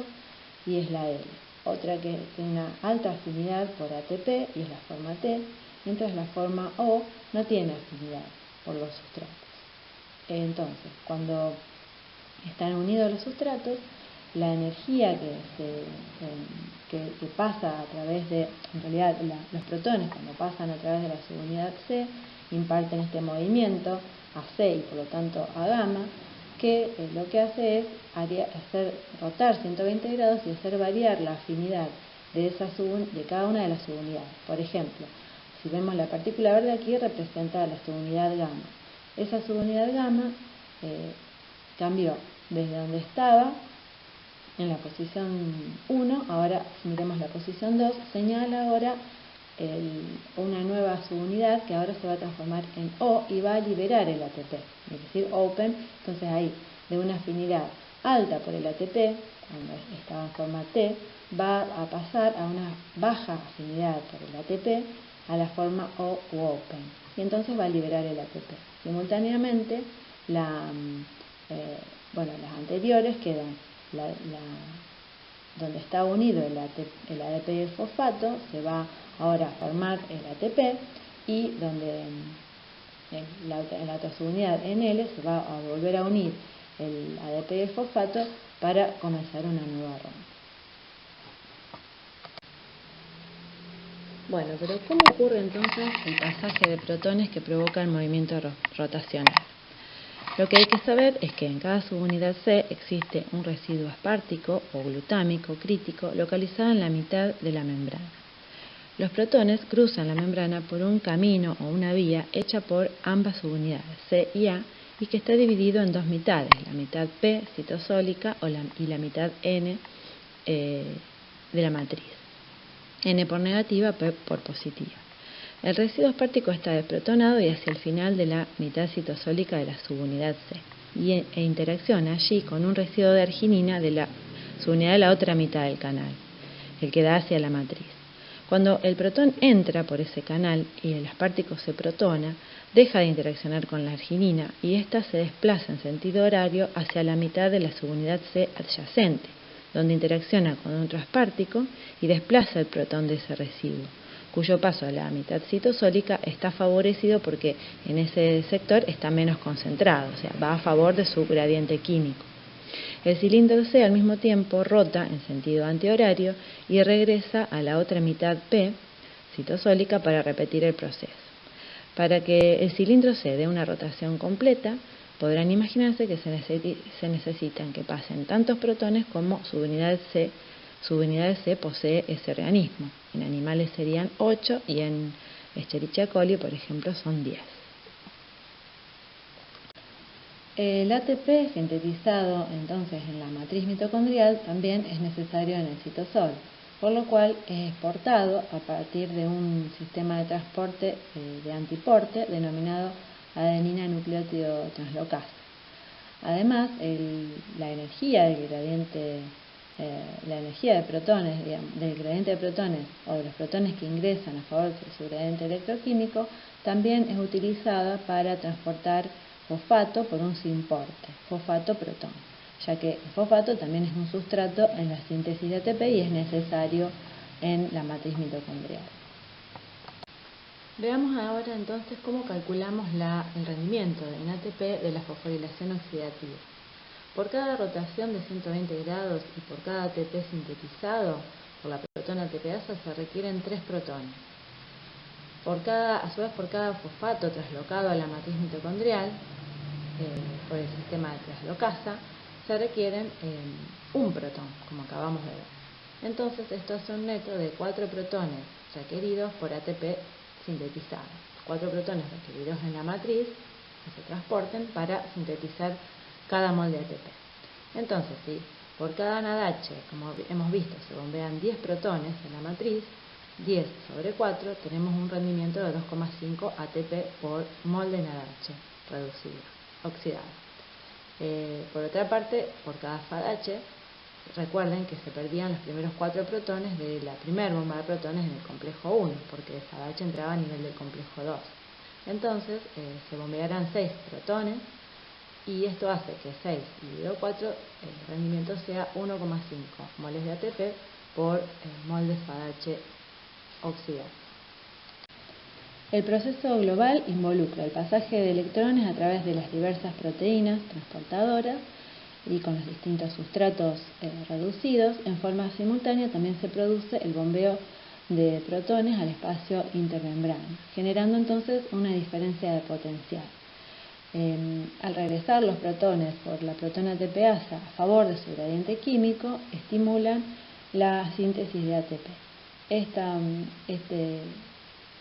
y es la L. Otra que tiene una alta afinidad por ATP y es la forma T, mientras la forma O no tiene afinidad por los sustratos. Entonces, cuando están unidos los sustratos, la energía que pasa a través de, en realidad los protones cuando pasan a través de la subunidad C, imparten este movimiento a C y por lo tanto a gamma, que lo que hace es hacer rotar 120 grados y hacer variar la afinidad de cada una de las subunidades. Por ejemplo, si vemos la partícula verde aquí representa la subunidad gamma. Esa subunidad gamma cambió desde donde estaba en la posición 1, ahora si miremos la posición 2, señala ahora una nueva subunidad que ahora se va a transformar en O y va a liberar el ATP, es decir, open. Entonces ahí, de una afinidad alta por el ATP, cuando estaba en forma T, va a pasar a una baja afinidad por el ATP a la forma O u open, y entonces va a liberar el ATP. Simultáneamente, las anteriores quedan donde está unido el ADP y el fosfato, se va ahora a formar el ATP, y donde en la otra subunidad en L se va a volver a unir el ADP y el fosfato para comenzar una nueva ronda. Bueno, pero ¿cómo ocurre entonces el pasaje de protones que provoca el movimiento rotacional? Lo que hay que saber es que en cada subunidad C existe un residuo aspartico o glutámico crítico localizado en la mitad de la membrana. Los protones cruzan la membrana por un camino o una vía hecha por ambas subunidades, C y A, y que está dividido en dos mitades, la mitad P citosólica y la mitad N de la matriz. N por negativa, P por positiva. El residuo aspartico está desprotonado y hacia el final de la mitad citosólica de la subunidad C e interacciona allí con un residuo de arginina de la subunidad de la otra mitad del canal, el que da hacia la matriz. Cuando el protón entra por ese canal y el aspartico se protona, deja de interaccionar con la arginina y ésta se desplaza en sentido horario hacia la mitad de la subunidad C adyacente, donde interacciona con otro aspartico y desplaza el protón de ese residuo, cuyo paso a la mitad citosólica está favorecido porque en ese sector está menos concentrado, o sea, va a favor de su gradiente químico. El cilindro C al mismo tiempo rota en sentido antihorario y regresa a la otra mitad P citosólica para repetir el proceso. Para que el cilindro C dé una rotación completa, podrán imaginarse que se necesitan que pasen tantos protones como subunidad de C posee ese organismo. En animales serían 8 y en Escherichia coli, por ejemplo, son 10. El ATP sintetizado entonces en la matriz mitocondrial también es necesario en el citosol, por lo cual es exportado a partir de un sistema de transporte de antiporte denominado adenina nucleótido translocasa. Además, la energía del gradiente de protones, del gradiente de protones o de los protones que ingresan a favor de su gradiente electroquímico también es utilizada para transportar fosfato por un simporte, fosfato-protón, ya que el fosfato también es un sustrato en la síntesis de ATP y es necesario en la matriz mitocondrial. Veamos ahora entonces cómo calculamos el rendimiento en ATP de la fosforilación oxidativa. Por cada rotación de 120 grados y por cada ATP sintetizado por la protona ATPasa se requieren 3 protones. A su vez, por cada fosfato traslocado a la matriz mitocondrial por el sistema de traslocasa, se requieren un protón, como acabamos de ver. Entonces, esto hace un neto de 4 protones requeridos por ATP sintetizado. 4 protones requeridos en la matriz que se transporten para sintetizar cada mol de ATP. Entonces, si por cada NADH, como hemos visto, se bombean 10 protones en la matriz, 10 sobre 4, tenemos un rendimiento de 2,5 ATP por mol de NADH reducido, oxidado. Por otra parte, por cada FADH, recuerden que se perdían los primeros 4 protones de la primera bomba de protones en el complejo 1, porque el FADH entraba a nivel del complejo 2. Entonces, se bombearán 6 protones, y esto hace que 6 dividido 4, el rendimiento sea 1,5 moles de ATP por mol de FADH oxidado. El proceso global involucra el pasaje de electrones a través de las diversas proteínas transportadoras y con los distintos sustratos reducidos. En forma simultánea también se produce el bombeo de protones al espacio intermembrana, generando entonces una diferencia de potencial. Al regresar los protones por la protona ATPasa a favor de su gradiente químico, estimulan la síntesis de ATP.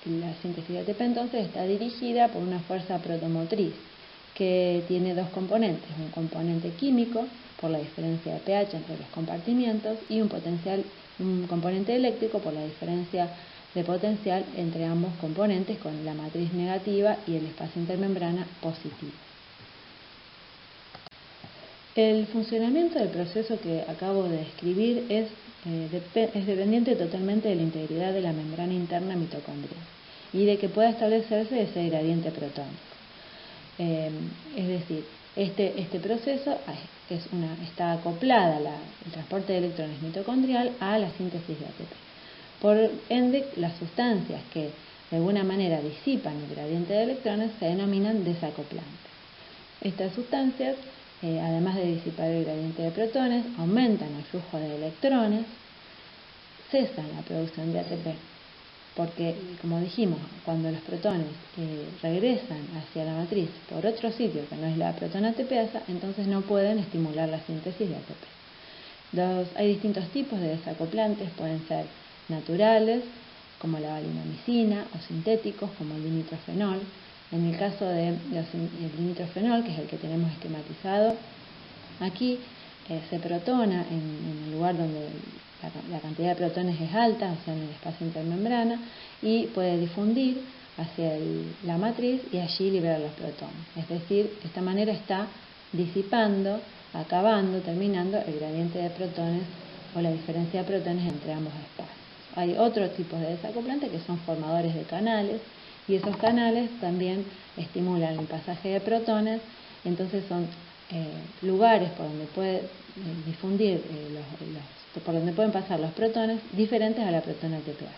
La síntesis de ATP entonces está dirigida por una fuerza protomotriz que tiene dos componentes, un componente químico por la diferencia de pH entre los compartimientos y un componente eléctrico por la diferencia de potencial entre ambos componentes con la matriz negativa y el espacio intermembrana positivo. El funcionamiento del proceso que acabo de describir es dependiente totalmente de la integridad de la membrana interna mitocondrial y de que pueda establecerse ese gradiente protónico. Es decir, este proceso está acoplada el transporte de electrones mitocondrial a la síntesis de ATP. Por ende, las sustancias que de alguna manera disipan el gradiente de electrones se denominan desacoplantes. Estas sustancias, además de disipar el gradiente de protones, aumentan el flujo de electrones, cesan la producción de ATP, porque, como dijimos, cuando los protones regresan hacia la matriz por otro sitio que no es la protona ATPasa, entonces no pueden estimular la síntesis de ATP. Hay distintos tipos de desacoplantes, pueden ser naturales, como la valinomicina, o sintéticos, como el dinitrofenol. En el caso del dinitrofenol, que es el que tenemos esquematizado aquí, se protona en el lugar donde la cantidad de protones es alta, o sea, en el espacio intermembrana, y puede difundir hacia la matriz y allí liberar los protones. Es decir, de esta manera está disipando, terminando el gradiente de protones o la diferencia de protones entre ambos espacios. Hay otros tipos de desacoplantes que son formadores de canales, y esos canales también estimulan el pasaje de protones, entonces son lugares por donde puede por donde pueden pasar los protones diferentes a la protona ATPasa.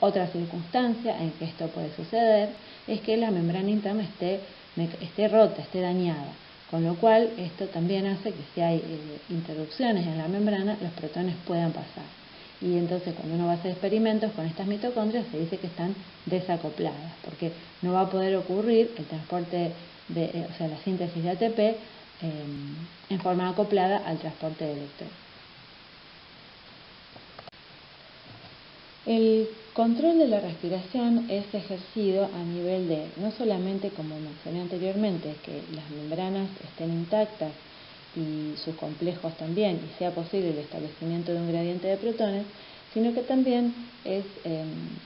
Otra circunstancia en que esto puede suceder es que la membrana interna esté rota, esté dañada, con lo cual esto también hace que si hay interrupciones en la membrana, los protones puedan pasar. Y entonces cuando uno va a hacer experimentos con estas mitocondrias se dice que están desacopladas, porque no va a poder ocurrir el transporte la síntesis de ATP en forma acoplada al transporte de electrones. El control de la respiración es ejercido a nivel de, no solamente como mencioné anteriormente, que las membranas estén intactas y sus complejos también, y sea posible el establecimiento de un gradiente de protones, sino que también es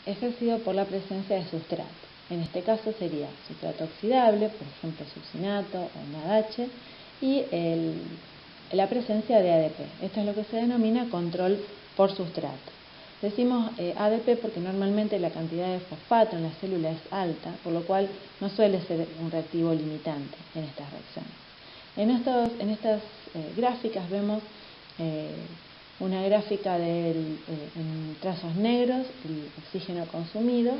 ejercido por la presencia de sustrato. En este caso sería sustrato oxidable, por ejemplo succinato o NADH, y la presencia de ADP. Esto es lo que se denomina control por sustrato. Decimos ADP porque normalmente la cantidad de fosfato en la célula es alta, por lo cual no suele ser un reactivo limitante en estas reacciones. En estas gráficas vemos una gráfica en trazos negros, el oxígeno consumido,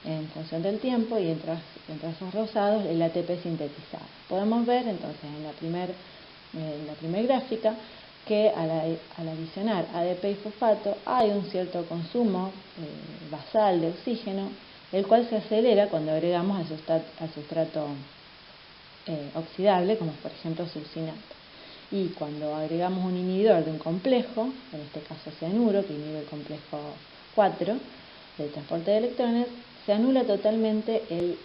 en función del tiempo y en trazos rosados el ATP sintetizado. Podemos ver entonces en la primera gráfica que al adicionar ADP y fosfato hay un cierto consumo basal de oxígeno, el cual se acelera cuando agregamos al sustrato oxidable, como por ejemplo succinato. Y cuando agregamos un inhibidor de un complejo, en este caso cianuro, que inhibe el complejo 4 del transporte de electrones, se anula totalmente el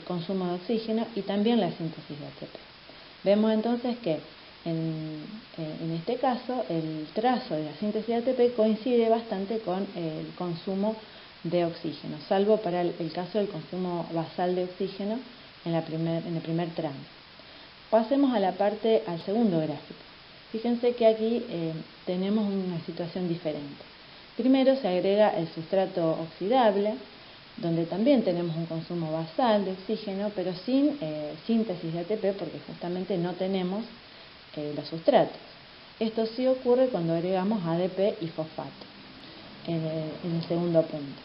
consumo de oxígeno y también la síntesis de ATP. Vemos entonces que en este caso el trazo de la síntesis de ATP coincide bastante con el consumo de oxígeno, salvo para el caso del consumo basal de oxígeno en el primer tramo. Pasemos al segundo gráfico. Fíjense que aquí tenemos una situación diferente. Primero se agrega el sustrato oxidable, donde también tenemos un consumo basal de oxígeno, pero sin síntesis de ATP, porque justamente no tenemos los sustratos. Esto sí ocurre cuando agregamos ADP y fosfato en el segundo punto.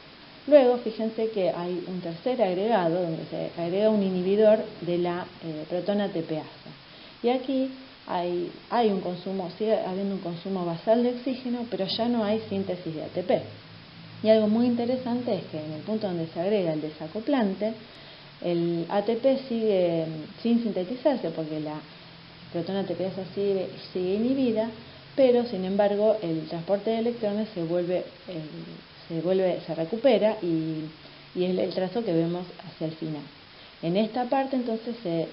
Luego, fíjense que hay un tercer agregado donde se agrega un inhibidor de la protona ATPasa. Y aquí hay un consumo, sigue habiendo un consumo basal de oxígeno, pero ya no hay síntesis de ATP. Y algo muy interesante es que en el punto donde se agrega el desacoplante, el ATP sigue sin sintetizarse porque la protona ATPasa sigue inhibida, pero sin embargo el transporte de electrones se recupera y es el trazo que vemos hacia el final. En esta parte entonces se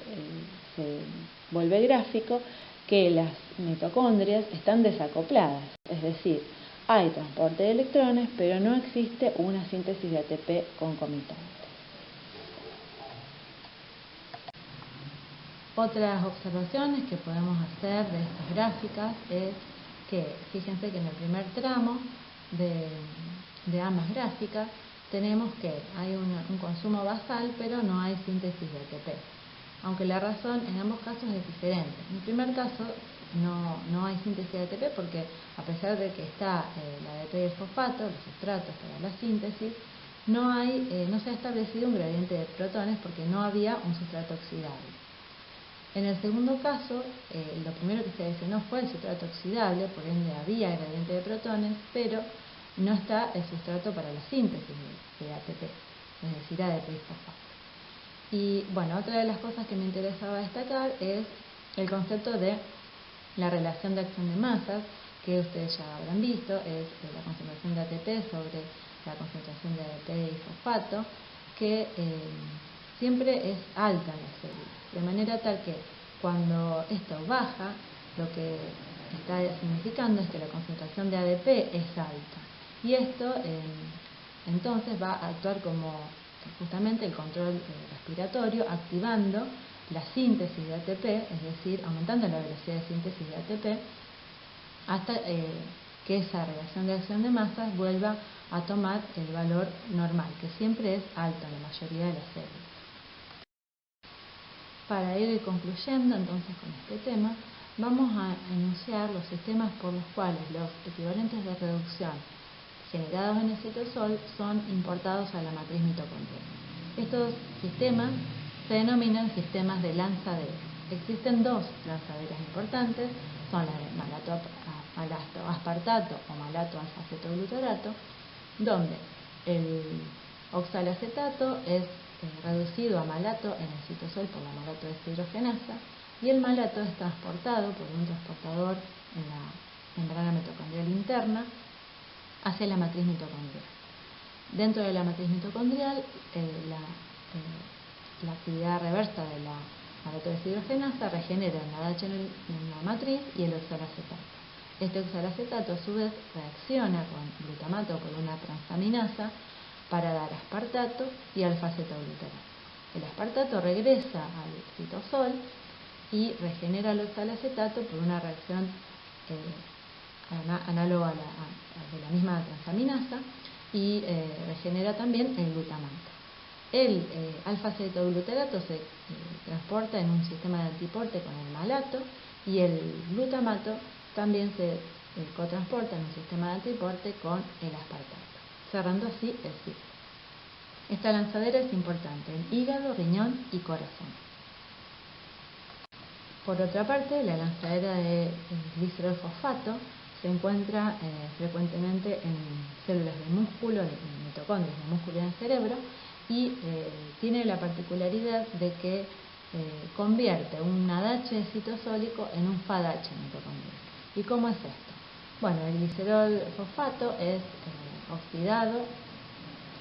vuelve gráfico que las mitocondrias están desacopladas, es decir, hay transporte de electrones, pero no existe una síntesis de ATP concomitante. Otras observaciones que podemos hacer de estas gráficas es que, fíjense que en el primer tramo de ambas gráficas tenemos que hay un consumo basal, pero no hay síntesis de ATP. Aunque la razón en ambos casos es diferente. En el primer caso no hay síntesis de ATP porque a pesar de que está la ADP y el fosfato, los sustratos para la síntesis, no se ha establecido un gradiente de protones porque no había un sustrato oxidable. En el segundo caso, lo primero que se adicionó fue el sustrato oxidable, por ende había gradiente de protones, pero no está el sustrato para la síntesis de ATP, es decir, ADP y fosfato. Y bueno, otra de las cosas que me interesaba destacar es el concepto de la relación de acción de masas, que ustedes ya habrán visto, es la concentración de ATP sobre la concentración de ADP y fosfato, que siempre es alta en las células, de manera tal que cuando esto baja, lo que está significando es que la concentración de ADP es alta, y esto entonces va a actuar como justamente el control respiratorio, activando la síntesis de ATP, es decir, aumentando la velocidad de síntesis de ATP, hasta que esa relación de acción de masas vuelva a tomar el valor normal, que siempre es alto en la mayoría de las células. Para ir concluyendo entonces con este tema, vamos a enunciar los sistemas por los cuales los equivalentes de reducción generados en el citosol son importados a la matriz mitocondrial. Estos sistemas se denominan sistemas de lanzadera. Existen dos lanzaderas importantes, son las de malato aspartato o malato alfa-cetoglutarato, donde el oxalacetato es reducido a malato en el citosol por la malato deshidrogenasa y el malato es transportado por un transportador en la membrana mitocondrial interna hacia la matriz mitocondrial. Dentro de la matriz mitocondrial, la actividad reversa de la malato deshidrogenasa regenera el NADH en la matriz y el oxalacetato. Este oxalacetato a su vez reacciona con glutamato por una transaminasa para dar aspartato y alfa-cetoglutarato. El aspartato regresa al citosol y regenera el oxalacetato por una reacción análoga de la misma transaminasa y regenera también el glutamato. El alfa-cetoglutarato se transporta en un sistema de antiporte con el malato y el glutamato también se cotransporta en un sistema de antiporte con el aspartato, cerrando así el ciclo. Esta lanzadera es importante en hígado, riñón y corazón. Por otra parte, la lanzadera de glicerol fosfato se encuentra frecuentemente en células del músculo, en mitocondrias del músculo y en el cerebro, y tiene la particularidad de que convierte un ADH citosólico en un FADH mitocondrial. ¿Y cómo es esto? Bueno, el glicerol fosfato es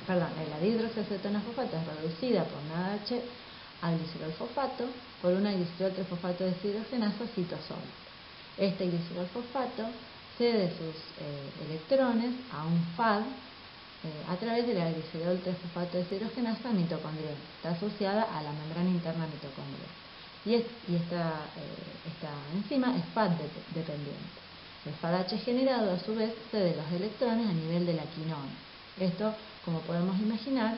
la dihidroxiacetona fosfato es reducida por un ADH al glicerol fosfato por una glicerol 3-fosfato deshidrogenasa citosólica. Este glicerol fosfato cede sus electrones a un FAD a través de la glicerol 3-fosfato deshidrogenasa mitocondrial. Está asociada a la membrana interna mitocondrial. Y esta enzima es FAD dependiente. El FADH generado, a su vez, cede los electrones a nivel de la quinona. Esto, como podemos imaginar,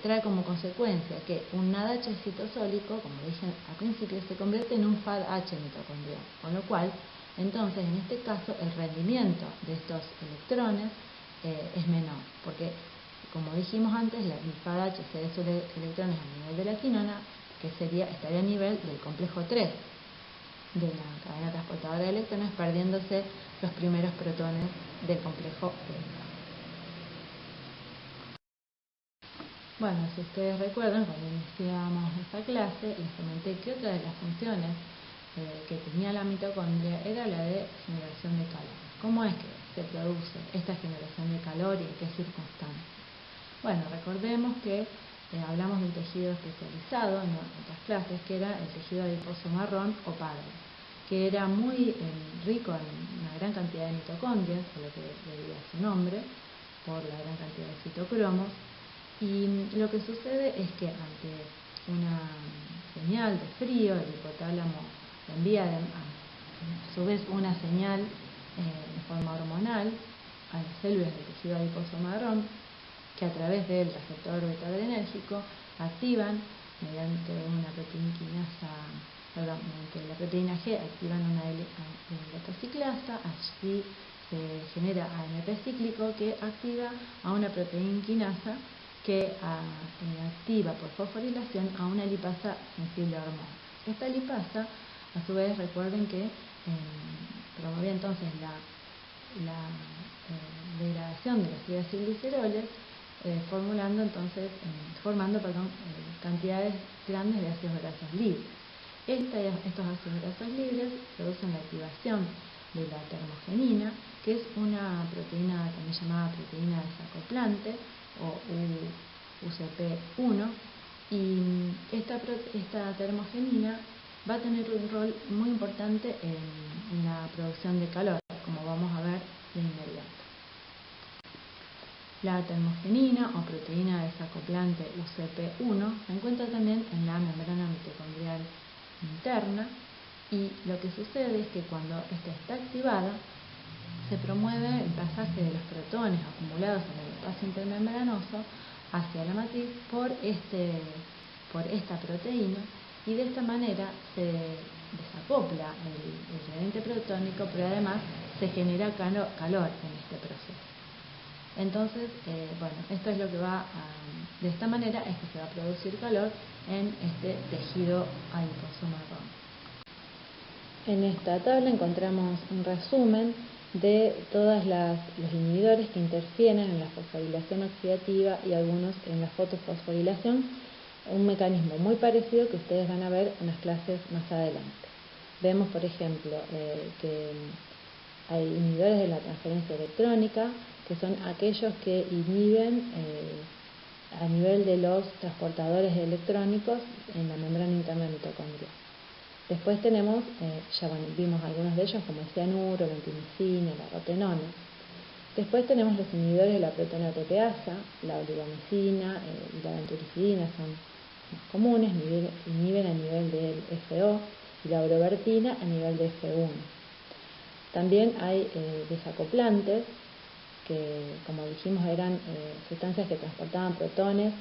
trae como consecuencia que un ADH citosólico, como dije al principio, se convierte en un FADH mitocondrial, con lo cual, entonces, en este caso, el rendimiento de estos electrones es menor, porque, como dijimos antes, el FADH cede sus electrones a nivel de la quinona, que estaría a nivel del complejo 3 de la cadena transportadora de electrones, perdiéndose los primeros protones del complejo delta. Bueno, si ustedes recuerdan, cuando iniciamos esta clase, les comenté que otra de las funciones que tenía la mitocondria era la de generación de calor. ¿Cómo es que se produce esta generación de calor y en qué circunstancias? Bueno, recordemos que hablamos de un tejido especializado en otras clases, que era el tejido adiposo marrón o pardo, que era muy rico en una gran cantidad de mitocondrias, a lo que debía su nombre, por la gran cantidad de citocromos. Y lo que sucede es que ante una señal de frío, el hipotálamo envía a su vez una señal de forma hormonal a las células del tejido adiposo marrón, que a través del receptor beta-adrenérgico activan mediante la proteína G, activan una leptociclasa. Así se genera AMP cíclico, que activa a una proteína quinasa que activa por fosforilación a una lipasa sensible a hormonas. Esta lipasa, a su vez, recuerden que promovía entonces la degradación de los triacilgliceroles, formando cantidades grandes de ácidos grasos libres. Estos ácidos grasos libres producen la activación de la termogenina, que es una proteína también llamada proteína desacoplante o UCP1, y esta termogenina va a tener un rol muy importante en la producción de calor, como vamos a ver de inmediato. La termogenina o proteína desacoplante UCP1 se encuentra también en la membrana mitocondrial interna, y lo que sucede es que cuando esta está activada, se promueve el pasaje de los protones acumulados en el espacio intermembranoso hacia la matriz por esta proteína, y de esta manera se desacopla el gradiente protónico, pero además se genera calor en este proceso. Entonces, esto es lo que de esta manera es que se va a producir calor en este tejido adiposo marrón. En esta tabla encontramos un resumen de todos los inhibidores que interfieren en la fosforilación oxidativa y algunos en la fotofosforilación, un mecanismo muy parecido que ustedes van a ver en las clases más adelante. Vemos, por ejemplo, que hay inhibidores de la transferencia electrónica, que son aquellos que inhiben a nivel de los transportadores electrónicos en la membrana interna mitocondrial. Después tenemos, vimos algunos de ellos, como el cianuro, la antimicina, la rotenona. Después tenemos los inhibidores de la proteína ATPasa, la oligomicina y la venturicina, son más comunes, inhiben a nivel del FO, y la orobertina a nivel de F1. También hay desacoplantes, que, como dijimos, eran sustancias que transportaban protones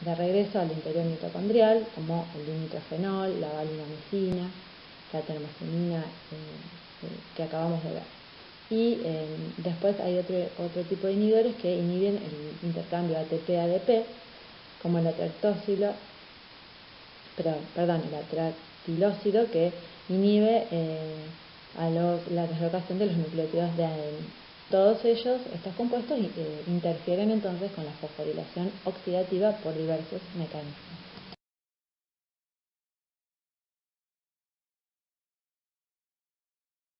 de regreso al interior mitocondrial, como el dinitrofenol, la valinamicina, la termogenina que acabamos de ver. Y después hay otro tipo de inhibidores que inhiben el intercambio ATP-ADP, como el atractóxilo, el atractilócido, que inhibe la translocación de los nucleótidos de ADN. Todos ellos, estos compuestos, interfieren entonces con la fosforilación oxidativa por diversos mecanismos.